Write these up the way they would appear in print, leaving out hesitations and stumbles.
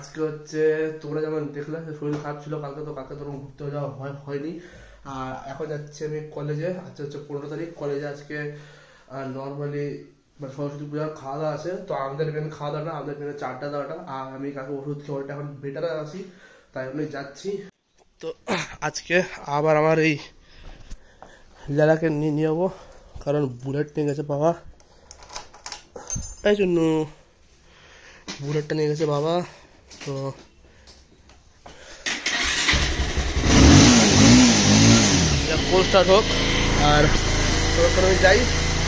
আজকে হচ্ছে তোমরা যেমন দেখলে শরীর খারাপ ছিল কালকে, তো কালকে তখন ঘুরতে যাওয়া হয়নি। আর এখন যাচ্ছি আমি কলেজে। আজকে হচ্ছে 15 তারিখ। কলেজে আজকে নর্মালি মানে সরস্বতী পূজার খাওয়া দাওয়া আছে। তো আমাদের মেন খাওয়া দাওয়া না, আমাদের মেন চারটা দাওয়াটা। আর আমি কাকে ওষুধ খেয়ে ওটা এখন বেটারে আছি, তাই জন্যই যাচ্ছি। তো আজকে আবার আমার এই লেলাকে নিয়ে যাবো, কারণ বুলেট নিয়ে গেছে বাবা, তাই জন্য বুলেটটা নিয়ে গেছে বাবা। তো কোল স্টার্ট হোক আর তখন আমি যাই,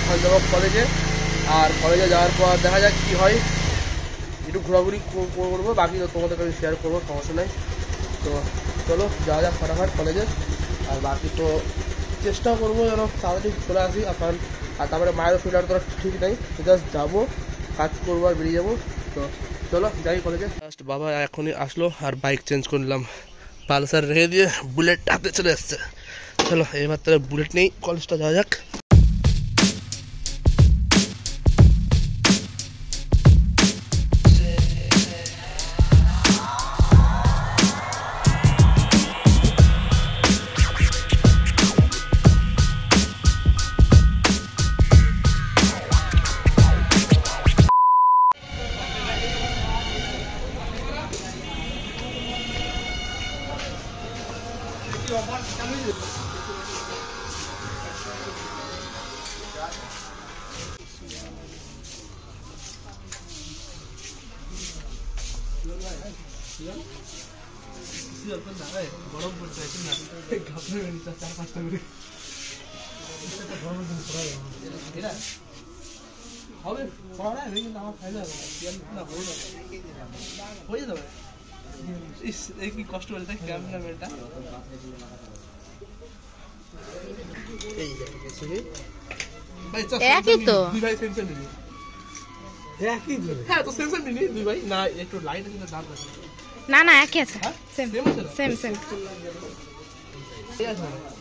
এখন যাবো কলেজে। আর কলেজে যাওয়ার পর দেখা যাক কী হয়, একটু ঘোরাঘুরি করবো, বাকি তো তোমাদের কাছে শেয়ার করবো, সমস্যা নেই। তো চলো যাওয়া যাক ফটাফট কলেজে। আর বাকি তো চেষ্টা করবো যেন তাড়াতাড়ি চলে আসি আপনার। আর তারপরে মায়ের শরীর তো ঠিক নেই, জাস্ট যাবো, কাজ করবো আর বেরিয়ে যাবো। তো চলো যাই কলেজে। জাস্ট বাবা এখনই আসলো আর বাইক চেঞ্জ করলাম, পালসার রেখে দিয়ে বুলেট হাতে চলে আসছে। চলো এবার তাহলে বুলেট নেই, কলেজটা যাওয়া যাক। গরম পড়ছে চার পাঁচটা করে হবে আমার খাই যাবে হয়ে যাবে। কি কষ্ট করে তাই ক্যামেরাম্যানটা একই তো দুই ভাই সেন্সার নিবি। হ্যাঁ তো সেন্সার নিবি দুই ভাই না, একটু লাইট আছে দাম আছে না না একই আছে, সেম সেম সেম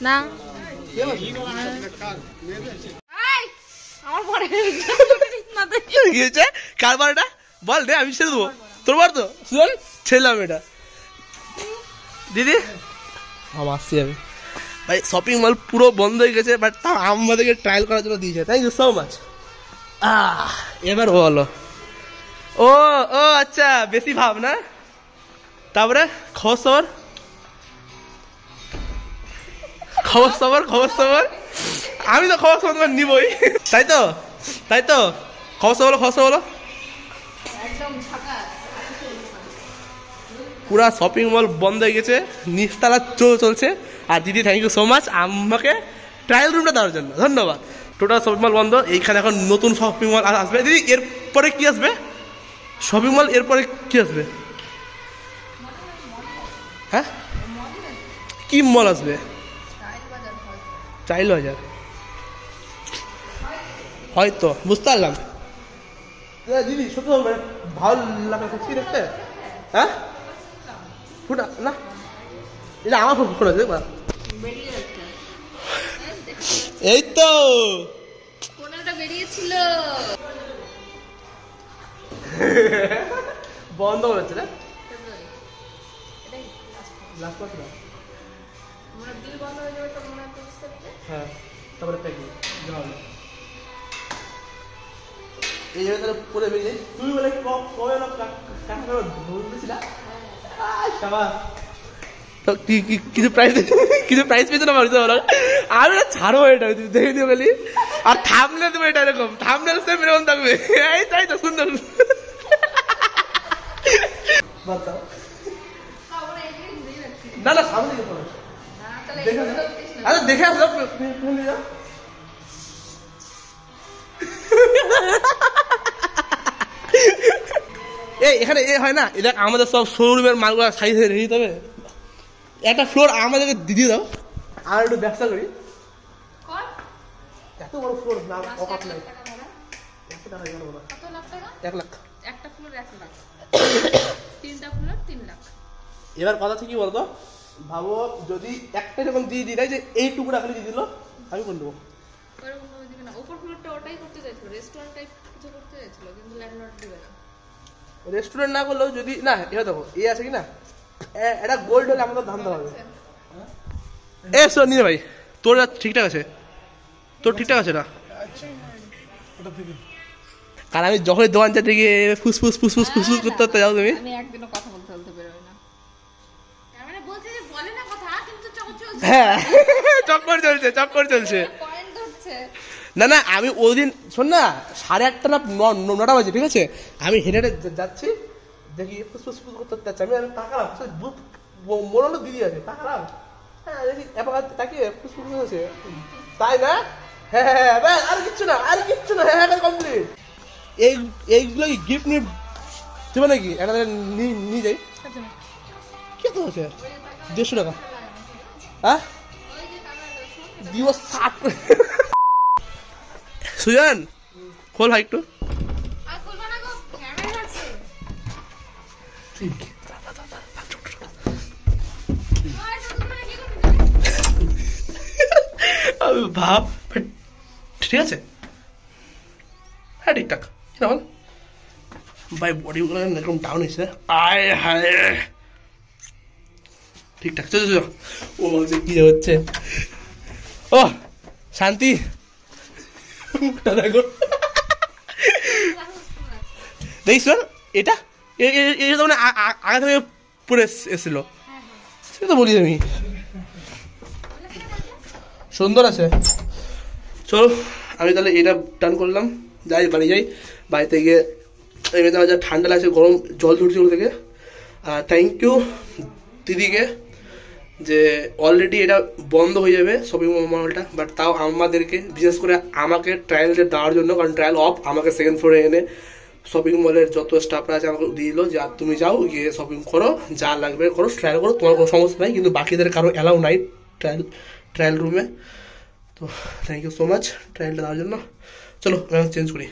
না আমার পরে গিয়েছে কার বারটা বল রে, আমি ছেড়ে দেবো তোর বার তো শুন ছেড়লাম এটা দিদি। আমার আসছি আমি ভাই, শপিং মল পুরো বন্ধ হয়ে গেছে, বাট তাও আমাদেরকে ট্রায়াল করার জন্য দিয়েছে, থ্যাংক ইউ সো মাচ। এবার বলো। ও ও আচ্ছা, বেশি ভাব না। তারপরে খবর সবর খবর সবর খবর সবর আমি তো খবর সবর তোমার নিবই, তাই তো তাই তো খবর সবর খবর সবর। পুরা শপিং মল বন্ধ হয়ে গেছে, নিচতলা চলছে। আর দিদি থ্যাংক ইউ সো মাচ আমাকে ট্রায়াল রুমটা দেওয়ার জন্য, ধন্যবাদ। টোটাল শপিং মল বন্ধ, এইখানে এখন নতুন শপিং মল আসবে। দিদি এরপরে কি আসবে শপিং মল, এরপরে কি আসবে? হ্যাঁ কি মল আসবে? চাইল বাজার হয়তো, বুঝতে পারলাম। দিদি সত্যি ভালো লাগছে দেখতে। হ্যাঁ ফুটা না, এটা আমার ফোন আছে এই তো বেরিয়েছিল বন্ধ করেছে না, হ্যাঁ তারপরে এই জায়গায় তাহলে পরে বেরিয়ে তুই বলে কবে কিছু প্রাইস পেয়েছো না মানুষ বলো, আমি না ছাড়ো এটা দেখে দিও খালি। আর থামলে দেবো এটা এরকম, থামলে সেম এরকম থাকবে, এই তাই তো সুন্দর। না না সামনে আচ্ছা দেখে আসলো এই এখানে এ হয় না, এটা আমাদের সব শোরুমের মালগুলো সাইজ রেখে দিতে হবে। একটা ফ্লোর আমাদেরকে দিয়ে দাও, আর একটু ব্যবসা করি। এত বড় ফ্লোর না অকাত নাই, 1 লাখ একটা ফ্লোর 1 লাখ, 3টা ফ্লোর 3 লাখ। এবার কথা কি বলতো, ভাবো যদি একটা যখন দিয়ে দিই যে এই টুকরা খালি দিয়ে দিল, আমি করে দেবো। উপর ফ্লোরটা ওটাই করতে চাইছিল, রেস্টুরেন্ট টাইপ কিছু করতে চাইছিল, কিন্তু ল্যান্ডলর্ড দিবে না। রেস্টুরেন্ট না করলেও যদি না এটা দেখো এ আছে কি না এটা গোল্ড হলে আমাদের ধান দেওয়া হবে এ শোন নিয়ে ভাই তোর ঠিকঠাক আছে তোর ঠিকঠাক আছে না কারণ আমি যখনই দোকান চাতে গিয়ে ফুসফুস ফুসফুস ফুসফুস করতে করতে যাও তুমি আমি একদিনও কথা বলতে বেরোই না মানে বলছে যে বলে না কথা কিন্তু চক্কর চলছে হ্যাঁ চক্কর চলছে পয়েন্ট ধরছে না না আমি ওই দিন শোন না 8:30 না 9টা বাজে ঠিক আছে আমি হেঁটে হেঁটে যাচ্ছি দেখি ফুসফুস ফুস করতে যাচ্ছি আমি তাকালাম মনে হলো দিদি আছে তাকালাম হ্যাঁ দেখি এবার তাকিয়ে ফুসফুস আছে তাই না হ্যাঁ হ্যাঁ হ্যাঁ আর কিচ্ছু না হ্যাঁ কমপ্লিট এইগুলো কি গিফট নিয়ে দেবে নাকি একটা নিয়ে যাই কে তো আছে 150 টাকা হ্যাঁ দিব 60 সুজন খোল ভাই একটু আর বলবো না গো ক্যামেরা আছে ভাব ঠিক আছে হ্যাঁ ঠিকঠাক না বল ভাই বডিগুলো এরকম ডাউন হয়েছে আয় হায় ঠিকঠাক চল ও বলছে কি হচ্ছে ও শান্তি দেখো দেখিস এটা তো মানে আগে থেকে পরে এসেছিল সে তো বলি আমি সুন্দর আছে চলো আমি তাহলে এটা টান করলাম যাই বাড়ি যাই বাড়িতে গিয়ে এমনিতে যা ঠান্ডা লাগছে গরম জল ঝরছে ওর থেকে থ্যাংক ইউ দিদিকে যে অলরেডি এটা বন্ধ হয়ে যাবে শপিং মলটা বাট তাও আমাদেরকে বিশেষ করে আমাকে ট্রায়ালটা দেওয়ার জন্য কারণ ট্রায়াল অফ আমাকে সেকেন্ড ফ্লোরে এনে শপিং মলের যত স্টাফরা আছে আমাকে দিয়ে দিল যে তুমি যাও গিয়ে শপিং করো যা লাগবে করো ট্রায়াল করো তোমার কোনো সমস্যা নাই কিন্তু বাকিদের কারো অ্যালাউ নাই ট্রায়াল রুমে তো থ্যাংক ইউ সো মাচ ট্রায়ালটা দেওয়ার জন্য চলো চেঞ্জ করি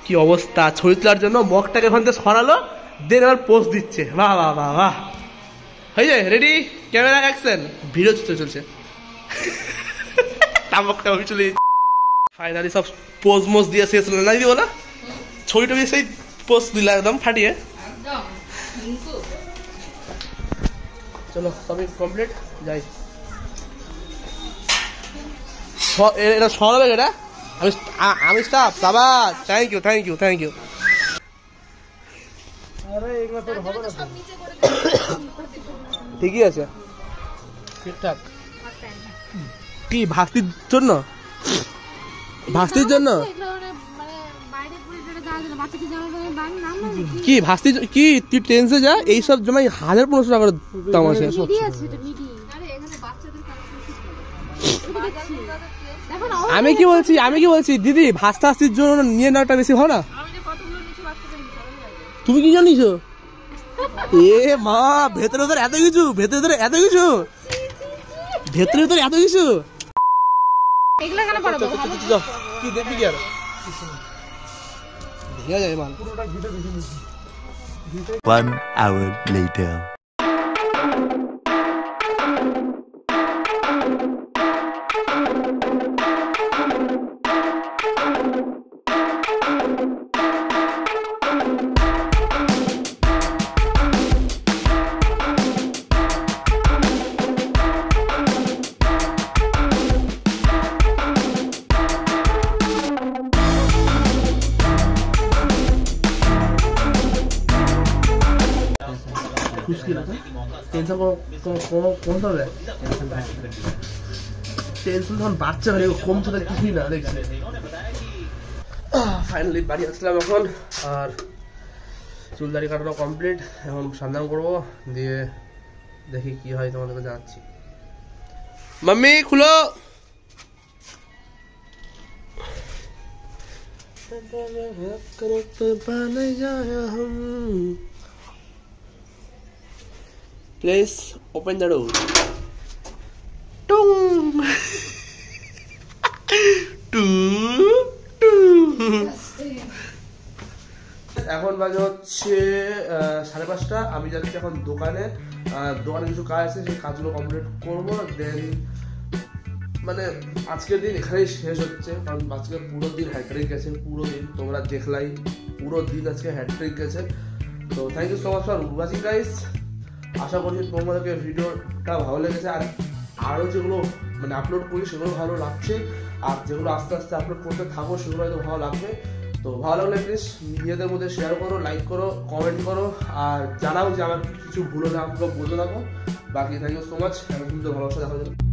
কি অবস্থা ছবি তোলার জন্য মগটাকে ওখান থেকে সরালো দেন আবার পোস্ট দিচ্ছে বাহ বাহ বাহ বাহ হয়ে যায় রেডি ক্যামেরা অ্যাকশন ভিডিও চলছে তামকটা আমি চলে ফাইনালি সব পোজ মোজ দিয়ে শেষ হলো না দিদি বলা ছবি টবি সেই পোস্ট দিলা একদম ফাটিয়ে চলো সবই কমপ্লিট যাই এটা সরাবে এটা আমি স্টাফ সাবাস থ্যাংক ইউ আরে এগুলো তোর হবে না সব নিচে করে ঠিকই আছে ঠিকঠাক কি ভাস্তির জন্য কি ভাস্তি কি তুই ট্রেনসে যা এইসব জমাই 1500 টাকার দাম আছে আমি কি বলছি দিদি ভাস্তা হাস্তির জন্য নিয়ে নেওয়াটা বেশি হয় না তুমি কি জানিস এ মা ভেতরে এত কিছু কি দেখবি কি আর One hour later. ফাইনালি বাড়ি আসলাম এখন আর চুলদারি কাটানো কমপ্লিট এখন সন্ধান করবো দিয়ে দেখি কি হয় তোমাদেরকে জানাচ্ছি মাম্মি খুলো প্লিজ ওপেন দ্য ডোর টুং এখন বাজে হচ্ছে 5:30 আমি যাচ্ছি এখন দোকানে কিছু কাজ আছে সেই কাজগুলো কমপ্লিট করবো দেন মানে আজকের দিন এখানেই শেষ হচ্ছে, কারণ আজকে পুরো দিন হ্যাট্রিক গেছে, পুরো দিন তোমরা দেখলাই, পুরো দিন আজকে হ্যাট্রিক গেছে। তো thank you so much for watching guys. আশা করছি তোমাদেরকে ভিডিওটা ভালো লেগেছে, আর আরও যেগুলো মানে আপলোড করি সেগুলো ভালো লাগছে, আর যেগুলো আস্তে আস্তে আপলোড করতে থাকো সেগুলো হয়তো ভালো লাগবে। তো ভালো লাগলে প্লিজ নিজেদের মধ্যে শেয়ার করো, লাইক করো, কমেন্ট করো, আর জানাও যে আমার কিছু ভুল হলে আমাকে বলতে থাকো। বাকি থ্যাংক ইউ সো মাচ, এখন কিন্তু ভালোবাসা দেখা যাবে।